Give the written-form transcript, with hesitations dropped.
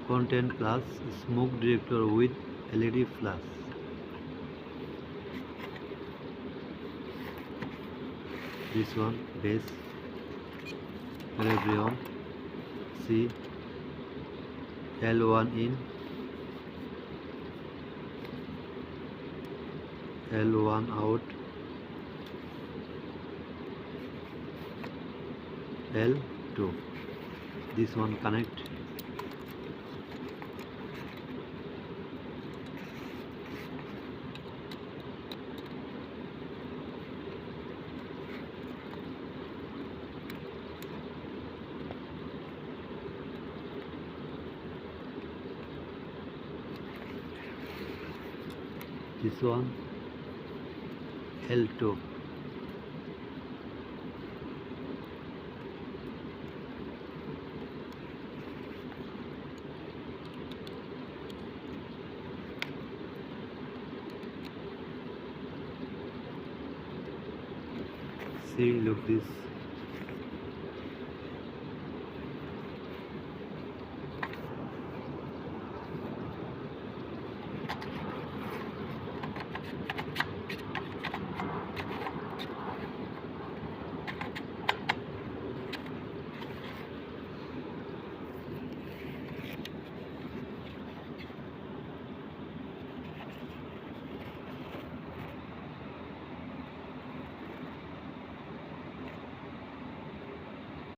content plus smoke detector with LED flash. This one base. Hello everyone. See L1 in, L1 out, L2. This one connect. This one L2. See, look this.